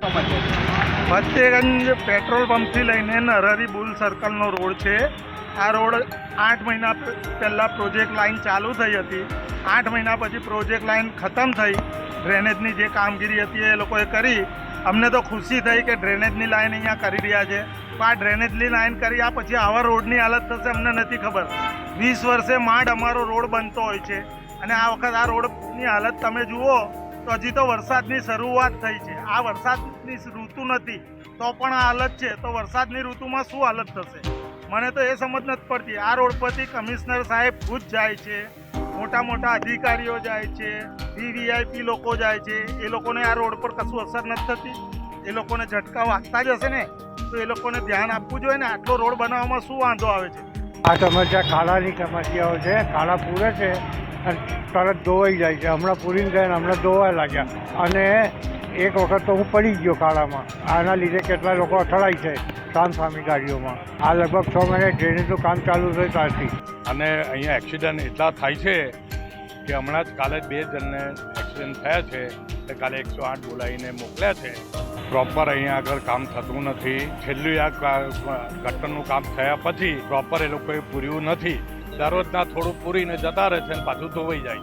Fatehganj petrol પંપથી લઈને નરહરી બુલ સર્કલનો road છે. આ રોડ 8 મહિના પહેલાં પ્રોજેક્ટ લાઇન ચાલુ થઈ હતી. 8 મહિના પછી પ્રોજેક્ટ લાઇન ખતમ થઈ. ડ્રેનેજની જે કામગીરી હતી એ લોકોએ કરી. અમને તો ખુશી થઈ કે ડ્રેનેજની લાઇન અહીંયા કરી રહ્યા છે. પણ આ ડ્રેનેજની લાઇન કર્યા પછી આવા રોડની હાલત થશે અમને નથી ખબર. 20 વર્ષે માંડ અમારો રોડ બનતો હોય છે અને આ વખત આ રોડની હાલત તમે જુઓ તો હજી તો વરસાદની શરૂઆત થઈ છે. આ વરસાદની ઋતુ નથી તો પણ આ હાલત છે, તો વરસાદની ઋતુમાં શું હાલત થશે મને તો એ સમજ નથી પડતી. આ રોડ પરથી કમિશનર સાહેબ ભુજ જાય છે, મોટા મોટા અધિકારીઓ જાય છે, વીવીઆઈપી લોકો જાય છે. એ લોકોને આ રોડ પર કશું અસર નથી થતી? એ લોકોને ઝટકા વાગતા જ હશે ને, તો એ લોકોને ધ્યાન આપવું જોઈએ ને. આટલો રોડ બનાવવામાં શું વાંધો આવે છે? આ સમસ્યા ખાડાની સમસ્યાઓ છે. ખાડા પૂરે છે અને તરત ધોવાઈ જાય છે. હમણાં પૂરીને ગયા ને હમણાં ધોવા લાગ્યા અને એક વખત તો હું પડી ગયો ખાડામાં. આના લીધે કેટલા લોકો અથડાય છે સામસામી ગાડીઓમાં. આ લગભગ 6 મહિને ડ્રેનેજનું કામ ચાલુ થયું ત્યારથી. અને અહીંયા એક્સિડન્ટ એટલા થાય છે કે હમણાં જ કાલે 2 જણને એક્સિડન્ટ થયા છે. એટલે કાલે 108 બોલાવીને મોકલ્યા છે. પ્રોપર અહીંયા આગળ કામ થતું નથી. છેલ્લું આ ગટરનું કામ થયા પછી પ્રોપર એ લોકોએ પૂર્યું નથી. દરરોજના થોડું પૂરીને જતા રહે છે અને પાછું ધોવાઈ જાય છે.